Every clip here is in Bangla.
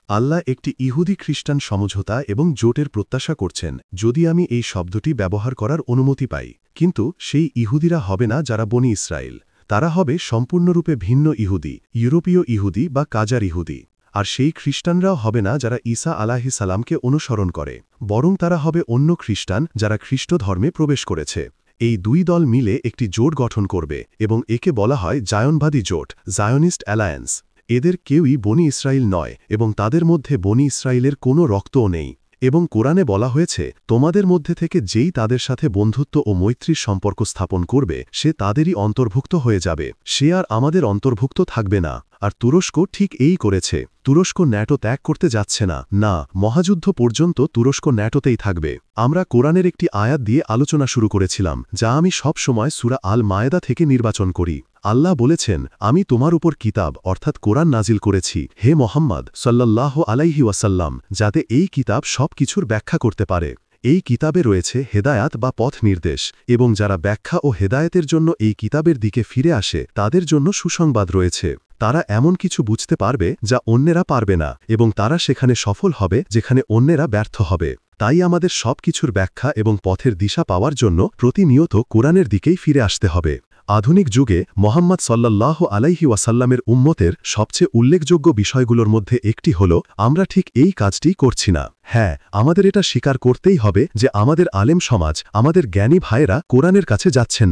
আল্লাহ একটি ইহুদি খ্রিস্টান সমঝোতা এবং জোটের প্রত্যাশা করছেন যদি আমি এই শব্দটি ব্যবহার করার অনুমতি পাই। কিন্তু সেই ইহুদিরা হবে না যারা বনি ইসরায়েল। তারা হবে সম্পূর্ণরূপে ভিন্ন ইহুদি, ইউরোপীয় ইহুদি বা কাজার ইহুদি। আর সেই খ্রিস্টানরাও হবে না যারা ঈসা আলাইহিস সালামকে অনুসরণ করে, বরং তারা হবে অন্য খ্রিস্টান যারা খ্রিস্ট ধর্মে প্রবেশ করেছে। এই দুই দল মিলে একটি জোট গঠন করবে এবং একে বলা হয় জায়নবাদী জোট, জায়নিস্ট অ্যালায়েন্স। এদের কেউই বনি ইসরায়েল নয় এবং তাদের মধ্যে বনি ইসরায়েলের কোনো রক্তও নেই। এবং কোরআনে বলা হয়েছে, তোমাদের মধ্যে থেকে যেই তাদের সাথে বন্ধুত্ব ও মৈত্রীর সম্পর্ক স্থাপন করবে সে তাদেরই অন্তর্ভুক্ত হয়ে যাবে, সে আর আমাদের অন্তর্ভুক্ত থাকবে না। আর তুরস্ক ঠিক এই করেছে। তুরস্ক ন্যাটো ত্যাগ করতে যাচ্ছে না, মহাযুদ্ধ পর্যন্ত তুরস্ক ন্যাটোতেই থাকবে। আমরা কোরআনের একটি আয়াত দিয়ে আলোচনা শুরু করেছিলাম, যা আমি সব সময় সূরা আল মায়েদা থেকে নির্বাচন করি। আল্লাহ বলেছেন, আমি তোমার উপর কিতাব অর্থাৎ কোরআন নাজিল করেছি হে মোহাম্মদ সাল্লাল্লাহু আলাইহি ওয়াসাল্লাম, যাতে এই কিতাব সব কিছুর ব্যাখ্যা করতে পারে। এই কিতাবে রয়েছে হেদায়াত বা পথ নির্দেশ, এবং যারা ব্যাখ্যা ও হেদায়েতের জন্য এই কিতাবের দিকে ফিরে আসে তাদের জন্য সুসংবাদ রয়েছে। তারা এমন কিছু বুঝতে পারবে যা অন্যেরা পারবে না, এবং তারা সেখানে সফল হবে যেখানে অন্যেরা ব্যর্থ হবে। তাই আমাদের সব কিছুর ব্যাখ্যা এবং পথের দিশা পাওয়ার জন্য প্রতিনিয়ত কোরআনের দিকেই ফিরে আসতে হবে। আধুনিক যুগে মোহাম্মদ সাল্লাল্লাহু আলাইহি ওয়াসাল্লামের উম্মতের সবচেয়ে উল্লেখযোগ্য বিষয়গুলোর মধ্যে একটি হল, আমরা ঠিক এই কাজটি করছি না। হ্যাঁ, আমাদের এটা স্বীকার করতেই হবে যে আমাদের আলেম সমাজ, আমাদের জ্ঞানী ভাইয়েরা কোরআনের কাছে যাচ্ছেন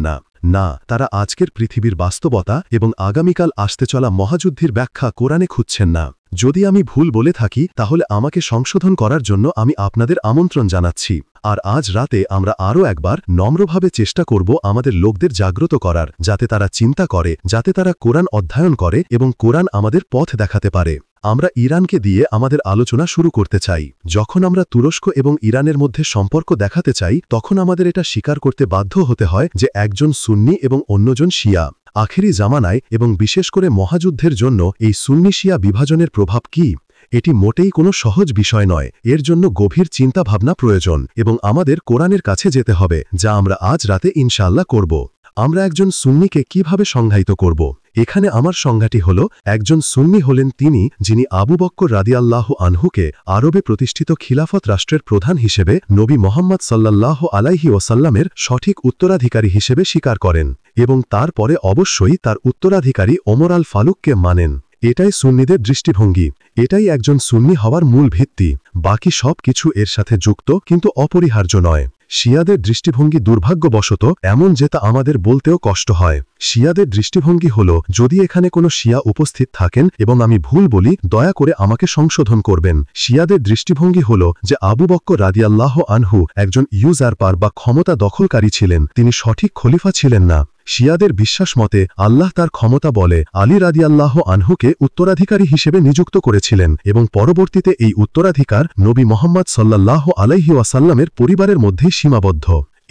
না, তারা আজকের পৃথিবীর বাস্তবতা এবং আগামীকাল আসতে চলা মহাযুদ্ধের ব্যাখ্যা কোরআনে খুঁজছেন না। যদি আমি ভুল বলে থাকি তাহলে আমাকে সংশোধন করার জন্য আমি আপনাদের আমন্ত্রণ জানাচ্ছি। আর আজ রাতে আমরা আরও একবার নম্রভাবে চেষ্টা করব আমাদের লোকদের জাগ্রত করার, যাতে তারা চিন্তা করে, যাতে তারা কোরআন অধ্যয়ন করে এবং কোরআন আমাদের পথ দেখাতে পারে। আমরা ইরানকে দিয়ে আমাদের আলোচনা শুরু করতে চাই। যখন আমরা তুরস্ক এবং ইরানের মধ্যে সম্পর্ক দেখাতে চাই তখন আমাদের এটা স্বীকার করতে বাধ্য হতে হয় যে একজন সুন্নি এবং অন্যজন শিয়া। আখেরি জামানায় এবং বিশেষ করে মহাযুদ্ধের জন্য এই সুন্নি শিয়া বিভাজনের প্রভাব কি? এটি মোটেই কোনো সহজ বিষয় নয়। এর জন্য গভীর চিন্তাভাবনা প্রয়োজন এবং আমাদের কোরআনের কাছে যেতে হবে, যা আমরা আজ রাতে ইনশাআল্লাহ করব। আমরা একজন সুন্নিকে কিভাবে সংজ্ঞায়িত করব? এখানে আমার সংজ্ঞাটি হল, একজন সুন্নি হলেন তিনি যিনি আবু বক্কর রাদিয়াল্লাহু আনহুকে আরবে প্রতিষ্ঠিত খিলাফত রাষ্ট্রের প্রধান হিসেবে নবী মোহাম্মদ সাল্লাল্লাহু আলাইহি ওয়াসাল্লামের সঠিক উত্তরাধিকারী হিসেবে স্বীকার করেন এবং তারপরে অবশ্যই তার উত্তরাধিকারী ওমর আল ফারুককে মানেন। এটাই সুন্নিদের দৃষ্টিভঙ্গি, এটাই একজন সুন্নি হওয়ার মূল ভিত্তি। বাকি সব কিছু এর সাথে যুক্ত কিন্তু অপরিহার্য নয়। শিয়াদের দৃষ্টিভঙ্গি দুর্ভাগ্যবশত এমন যে তা আমাদের বলতেও কষ্ট হয়। শিয়াদের দৃষ্টিভঙ্গি হল, যদি এখানে কোনো শিয়া উপস্থিত থাকেন এবং আমি ভুল বলি দয়া করে আমাকে সংশোধন করবেন। শিয়াদের দৃষ্টিভঙ্গি হল যে আবু বক্কর রাদিয়াল্লাহু আনহু একজন ইউজারপার বা ক্ষমতা দখলকারী ছিলেন, তিনি সঠিক খলিফা ছিলেন না। শিয়াদের বিশ্বাস মতে আল্লাহ তার ক্ষমতা বলে আলী রাদিয়াল্লাহু আনহুকে উত্তরাধিকারী হিসেবে নিযুক্ত করেছিলেন এবং পরবর্তীতে এই উত্তরাধিকার নবী মোহাম্মদ সাল্লাল্লাহু আলাইহি ওয়াসাল্লামের পরিবারের মধ্যেই সীমাবদ্ধ।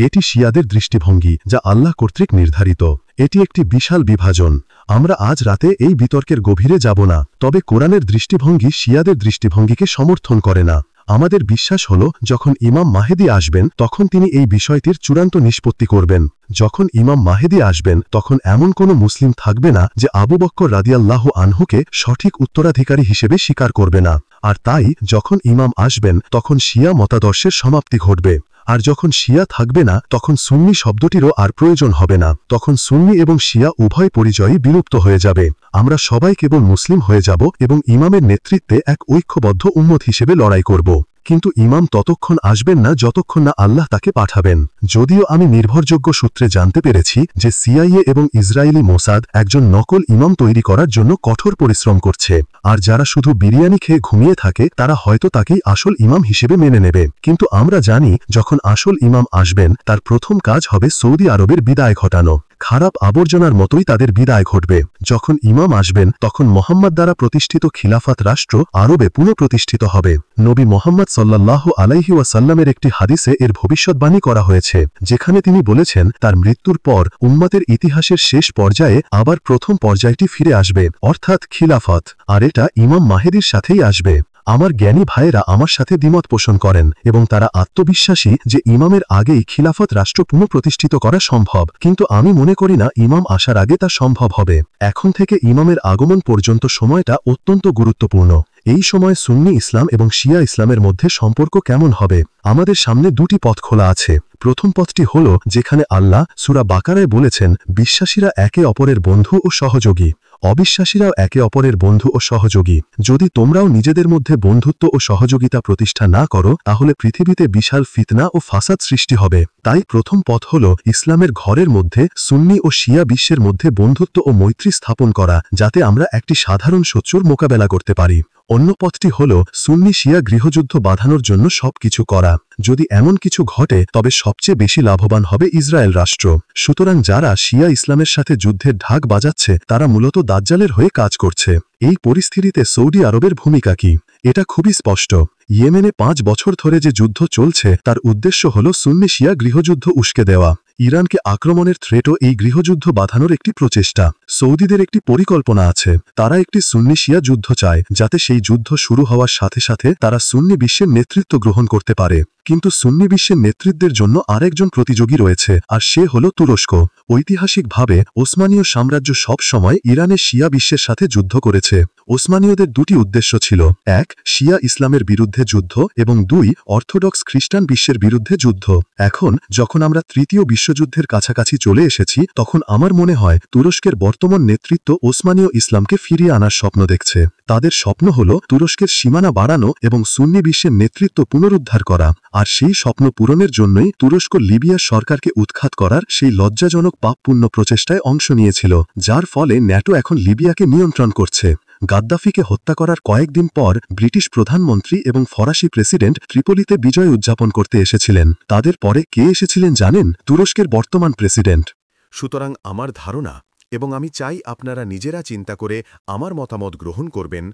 এটি শিয়াদের দৃষ্টিভঙ্গি, যা আল্লাহ কর্তৃক নির্ধারিত। এটি একটি বিশাল বিভাজন। আমরা আজ রাতে এই বিতর্কের গভীরে যাব না, তবে কোরআনের দৃষ্টিভঙ্গি শিয়াদের দৃষ্টিভঙ্গিকে সমর্থন করে না। আমাদের বিশ্বাস হল, যখন ইমাম মাহেদী আসবেন তখন তিনি এই বিষয়টির চূড়ান্ত নিষ্পত্তি করবেন। যখন ইমাম মাহেদী আসবেন তখন এমন কোনো মুসলিম থাকবে না যে আবু বক্কর রাদিয়াল্লাহু আনহুকে সঠিক উত্তরাধিকারী হিসেবে স্বীকার করবে না। আর তাই যখন ইমাম আসবেন তখন শিয়া মতাদর্শের সমাপ্তি ঘটবে। আর যখন শিয়া থাকবে না তখন সুন্নি শব্দটিরও আর প্রয়োজন হবে না। তখন সুন্নি এবং শিয়া উভয় পরিচয়ই বিলুপ্ত হয়ে যাবে। আমরা সবাই কেবল মুসলিম হয়ে যাব এবং ইমামের নেতৃত্বে এক ঐক্যবদ্ধ উম্মত হিসেবে লড়াই করব। কিন্তু ইমাম ততক্ষণ আসবেন না যতক্ষণ না আল্লাহ তাকে পাঠাবেন। যদিও আমি নির্ভরযোগ্য সূত্রে জানতে পেরেছি যে সিআইএ এবং ইসরায়েলি মোসাদ একজন নকল ইমাম তৈরি করার জন্য কঠোর পরিশ্রম করছে, আর যারা শুধু বিরিয়ানি খেয়ে ঘুমিয়ে থাকে তারা হয়তো তাকেই আসল ইমাম হিসেবে মেনে নেবে। কিন্তু আমরা জানি যখন আসল ইমাম আসবেন তার প্রথম কাজ হবে সৌদি আরবের বিদায় ঘটানো। খারাপ আবর্জনার মতোই তাদের বিদায় ঘটবে। যখন ইমাম আসবেন তখন মোহাম্মদ দ্বারা প্রতিষ্ঠিত খিলাফত রাষ্ট্র আরবে পুনঃপ্রতিষ্ঠিত হবে। নবী মোহাম্মদ সাল্লাল্লাহু আলাইহি ওয়াসাল্লামের একটি হাদিসে এর ভবিষ্যদ্বাণী করা হয়েছে, যেখানে তিনি বলেছেন তার মৃত্যুর পর উম্মতের ইতিহাসের শেষ পর্যায়ে আবার প্রথম পর্যায়টি ফিরে আসবে, অর্থাৎ খিলাফত, আর এটা ইমাম মাহেদীর সাথেই আসবে। আমার জ্ঞানী ভাইয়েরা আমার সাথে দ্বিমত পোষণ করেন এবং তারা আত্মবিশ্বাসী যে ইমামের আগেই খিলাফত রাষ্ট্র পুনঃপ্রতিষ্ঠিত করা সম্ভব, কিন্তু আমি মনে করি না ইমাম আসার আগে তা সম্ভব হবে। এখন থেকে ইমামের আগমন পর্যন্ত সময়টা অত্যন্ত গুরুত্বপূর্ণ। এই সময় সুন্নি ইসলাম এবং শিয়া ইসলামের মধ্যে সম্পর্ক কেমন হবে? আমাদের সামনে দুটি পথ খোলা আছে। প্রথম পথটি হল যেখানে আল্লাহ সূরা বাকারায় বলেছেন, বিশ্বাসীরা একে অপরের বন্ধু ও সহযোগী, অবিশ্বাসীরাও একে অপরের বন্ধু ও সহযোগী। যদি তোমরাও নিজেদের মধ্যে বন্ধুত্ব ও সহযোগিতা প্রতিষ্ঠা না করো, তাহলে পৃথিবীতে বিশাল ফিতনা ও ফাসাদ সৃষ্টি হবে। তাই প্রথম পথ হল ইসলামের ঘরের মধ্যে সুন্নি ও শিয়া বিশ্বের মধ্যে বন্ধুত্ব ও মৈত্রী স্থাপন করা, যাতে আমরা একটি সাধারণ শত্রুর মোকাবেলা করতে পারি। অন্য পথটি হল সুন্নি শিয়া গৃহযুদ্ধ বাঁধানোর জন্য সবকিছু করা। যদি এমন কিছু ঘটে, তবে সবচেয়ে বেশি লাভবান হবে ইসরায়েল রাষ্ট্র। সুতরাং যারা শিয়া ইসলামের সাথে যুদ্ধের ঢাক বাজাচ্ছে, তারা মূলত দাজ্জালের হয়ে কাজ করছে। এই পরিস্থিতিতে সৌদি আরবের ভূমিকা কি? এটা খুবই স্পষ্ট। ইয়েমেনে 5 বছর ধরে যে যুদ্ধ চলছে, তার উদ্দেশ্য হল সুন্নি শিয়া গৃহযুদ্ধ উস্কে দেওয়া। ইরানকে আক্রমণের থ্রেটও এই গৃহযুদ্ধ বাঁধানোর একটি প্রচেষ্টা। সৌদিদের একটি পরিকল্পনা আছে। তারা একটি সুন্নি শিয়া যুদ্ধ চায়, যাতে সেই যুদ্ধ শুরু হওয়ার সাথে সাথে তারা সুন্নি বিশ্বের নেতৃত্ব গ্রহণ করতে পারে। কিন্তু সুন্নি বিশ্বের নেতৃত্বের জন্য আরেকজন প্রতিযোগী রয়েছে, আর সে হল তুরস্ক। ঐতিহাসিকভাবে ওসমানীয় সাম্রাজ্য সব সময় ইরানের শিয়া বিশ্বের সাথে যুদ্ধ করেছে। ওসমানীয়দের দুটি উদ্দেশ্য ছিল: 1, শিয়া ইসলামের বিরুদ্ধে যুদ্ধ, এবং 2, অর্থোডক্স খ্রিস্টান বিশ্বের বিরুদ্ধে যুদ্ধ। এখন যখন আমরা তৃতীয় বিশ্বযুদ্ধের কাছাকাছি চলে এসেছি, তখন আমার মনে হয় তুরস্কের বর্তমান নেতৃত্ব ওসমানীয় ইসলামকে ফিরিয়ে আনার স্বপ্ন দেখছে। তাদের স্বপ্ন হল তুরস্কের সীমানা বাড়ানো এবং সুন্নি বিশ্বের নেতৃত্ব পুনরুদ্ধার করা। আর সেই স্বপ্ন পূরণের জন্যই তুরস্ক লিবিয়ার সরকারকে উৎখাত করার সেই লজ্জাজনক পাপপূর্ণ প্রচেষ্টায় অংশ নিয়েছিল, যার ফলে ন্যাটো এখন লিবিয়াকে নিয়ন্ত্রণ করছে। গাদ্দাফিকে হত্যা করার কয়েকদিন পর ব্রিটিশ প্রধানমন্ত্রী এবং ফরাসি প্রেসিডেন্ট ত্রিপোলিতে বিজয় উদযাপন করতে এসেছিলেন। তাদের পরে কে এসেছিলেন জানেন? তুরস্কের বর্তমান প্রেসিডেন্ট। সুতরাং আমার ধারণা, এবং আমি চাই আপনারা নিজেরা চিন্তা করে আমার মতামত গ্রহণ করবেন,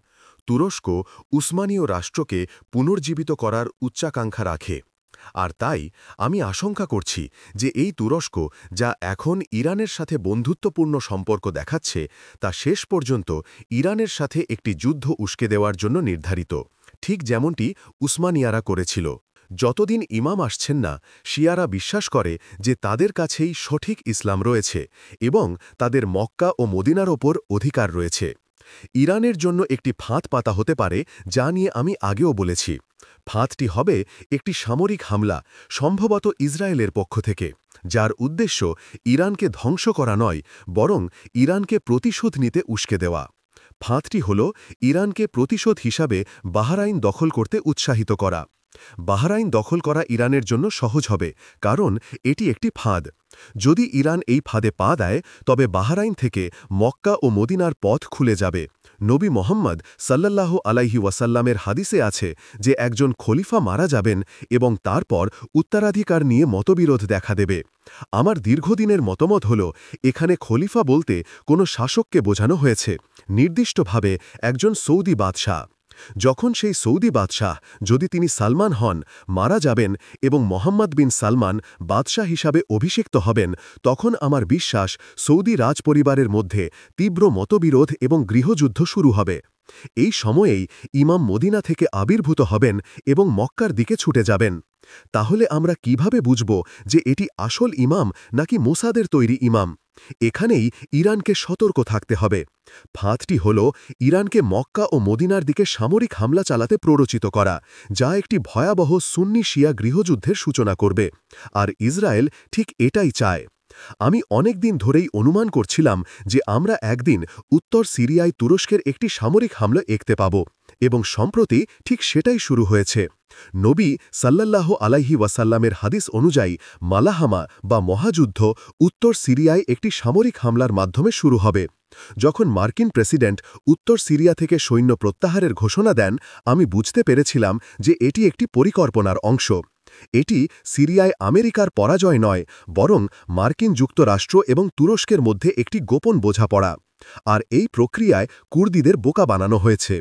তুরস্ক উসমানীয় রাষ্ট্রকে পুনর্জীবিত করার উচ্চাকাঙ্ক্ষা রাখে। আর তাই আমি আশঙ্কা করছি যে এই তুরস্ক, যা এখন ইরানের সাথে বন্ধুত্বপূর্ণ সম্পর্ক দেখাচ্ছে, তা শেষ পর্যন্ত ইরানের সাথে একটি যুদ্ধ উস্কে দেওয়ার জন্য নির্ধারিত, ঠিক যেমনটি উসমানিয়ারা করেছিল। যতদিন ইমাম আসছেন না, শিয়ারা বিশ্বাস করে যে তাদের কাছেই সঠিক ইসলাম রয়েছে এবং তাদের মক্কা ও মদিনার ওপর অধিকার রয়েছে। ইরানের জন্য একটি ফাঁদ পাতা হতে পারে, যা নিয়ে আমি আগেও বলেছি। ফাঁদটি হবে একটি সামরিক হামলা, সম্ভবত ইসরায়েলের পক্ষ থেকে, যার উদ্দেশ্য ইরানকে ধ্বংস করা নয়, বরং ইরানকে প্রতিশোধ নিতে উস্কে দেওয়া। ফাঁদটি হল ইরানকে প্রতিশোধ হিসাবে বাহরাইন দখল করতে উৎসাহিত করা। বাহরাইন দখল করা ইরানের জন্য সহজ হবে, কারণ এটি একটি ফাঁদ। যদি ইরান এই ফাঁদে পা দেয়, তবে বাহরাইন থেকে মক্কা ও মদিনার পথ খুলে যাবে। নবী মোহাম্মদ সাল্লাল্লাহু আলাইহি ওয়াসাল্লামের হাদিসে আছে যে একজন খলিফা মারা যাবেন এবং তারপর উত্তরাধিকার নিয়ে মতবিরোধ দেখা দেবে। আমার দীর্ঘদিনের মতামত হল, এখানে খলিফা বলতে কোনো শাসককে বোঝানো হয়েছে, নির্দিষ্টভাবে একজন সৌদি বাদশাহ। যখন সেই সৌদি বাদশাহ, যদি তিনি সালমান হন, মারা যাবেন এবং মোহাম্মদ বিন সালমান বাদশাহ হিসাবে অভিষিক্ত হবেন, তখন আমার বিশ্বাস সৌদি রাজপরিবারের মধ্যে তীব্র মতবিরোধ এবং গৃহযুদ্ধ শুরু হবে। এই সময়েই ইমাম মদিনা থেকে আবির্ভূত হবেন এবং মক্কার দিকে ছুটে যাবেন। তাহলে আমরা কিভাবে বুঝব যে এটি আসল ইমাম নাকি মোসাদের তৈরি ইমাম? এখানেই ইরানকে সতর্ক থাকতে হবে। ফাঁদটি হল ইরানকে মক্কা ও মদিনার দিকে সামরিক হামলা চালাতে প্ররোচিত করা, যা একটি ভয়াবহ সুন্নি শিয়া গৃহযুদ্ধের সূচনা করবে। আর ইসরায়েল ঠিক এটাই চায়। আমি অনেক দিন ধরেই অনুমান করছিলাম যে আমরা একদিন উত্তর সিরিয়ায় তুরস্কের একটি সামরিক হামলা দেখতে পাব, এবং সম্প্রতি ঠিক সেটাই শুরু হয়েছে। নবী সাল্লাল্লাহু আলাইহি ওয়াসাল্লামের হাদিস অনুযায়ী মালাহামা বা মহাযুদ্ধ উত্তর সিরিয়ায় একটি সামরিক হামলার মাধ্যমে শুরু হবে। যখন মার্কিন প্রেসিডেন্ট উত্তর সিরিয়া থেকে সৈন্য প্রত্যাহারের ঘোষণা দেন, আমি বুঝতে পেরেছিলাম যে এটি একটি পরিকল্পনার অংশ। এটি সিরিয়ায় আমেরিকার পরাজয় নয়, বরং মার্কিন যুক্তরাষ্ট্র এবং তুরস্কের মধ্যে একটি গোপন বোঝাপড়া। আর এই প্রক্রিয়ায় কুর্দিদের বোকা বানানো হয়েছে।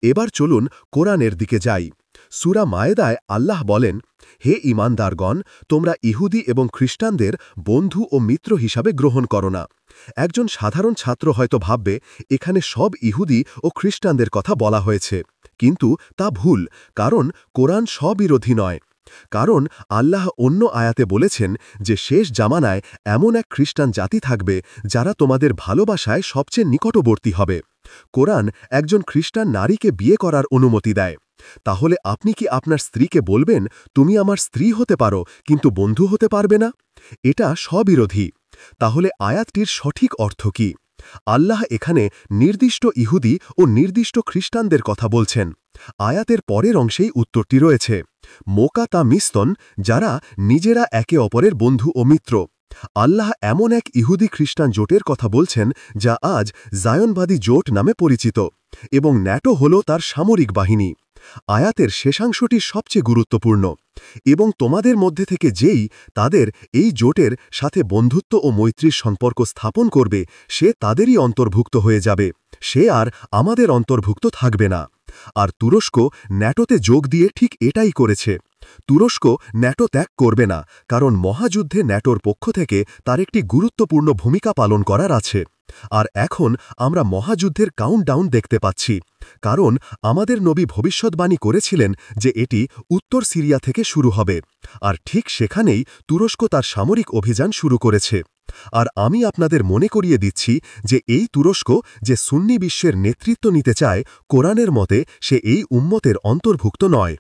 এবার চলুন কোরআনের দিকে যাই। সূরা মায়েদায় আল্লাহ বলেন, হে ঈমানদারগণ, তোমরা ইহুদি এবং খ্রিস্টানদের বন্ধু ও মিত্র হিসাবে গ্রহণ করো না। একজন সাধারণ ছাত্র হয়তো ভাববে, এখানে সব ইহুদি ও খ্রিস্টানদের কথা বলা হয়েছে, কিন্তু তা ভুল, কারণ কোরআন স্ববিরোধী নয়। কারণ আল্লাহ অন্য আয়াতে বলেছেন যে শেষ জামানায় এমন এক খ্রিস্টান জাতি থাকবে যারা তোমাদের ভালোবাসায় সবচেয়ে নিকটবর্তী হবে। কোরআন একজন খ্রিস্টান নারীকে বিয়ে করার অনুমতি দেয়। তাহলে আপনি কি আপনার স্ত্রীকে বলবেন, তুমি আমার স্ত্রী হতে পারো কিন্তু বন্ধু হতে পারবে না? এটা স্ববিরোধী। তাহলে আয়াতটির সঠিক অর্থ কি? আল্লাহ এখানে নির্দিষ্ট ইহুদি ও নির্দিষ্ট খ্রিস্টানদের কথা বলছেন। আয়াতের পরের অংশেই উত্তরটি রয়েছে। মোকা তা মিস্তন, যারা নিজেরা একে অপরের বন্ধু ও মিত্র। আল্লাহ এমন এক ইহুদি খ্রিস্টান জোটের কথা বলছেন যা আজ জায়নবাদী জোট নামে পরিচিত, এবং ন্যাটো হল তার সামরিক বাহিনী। আয়াতের শেষাংশটি সবচেয়ে গুরুত্বপূর্ণ। এবং তোমাদের মধ্যে থেকে যেই তাদের এই জোটের সাথে বন্ধুত্ব ও মৈত্রীর সম্পর্ক স্থাপন করবে, সে তাদেরই অন্তর্ভুক্ত হয়ে যাবে, সে আর আমাদের অন্তর্ভুক্ত থাকবে না। আর তুরস্ক ন্যাটোতে যোগ দিয়ে ঠিক এটাই করেছে। তুরস্ক ন্যাটো ত্যাগ করবে না, কারণ মহাযুদ্ধে ন্যাটোর পক্ষ থেকে তার একটি গুরুত্বপূর্ণ ভূমিকা পালন করার আছে। আর এখন আমরা মহাযুদ্ধের কাউন্টডাউন দেখতে পাচ্ছি, কারণ আমাদের নবী ভবিষ্যদ্বাণী করেছিলেন যে এটি উত্তর সিরিয়া থেকে শুরু হবে। আর ঠিক সেখানেই তুরস্ক তার সামরিক অভিযান শুরু করেছে। আর আমি আপনাদের মনে করিয়ে দিচ্ছি যে এই তুরস্ক যে সুন্নি বিশ্বের নেতৃত্ব নিতে চায়, কোরআনের মতে সে এই উম্মতের অন্তর্ভুক্ত নয়।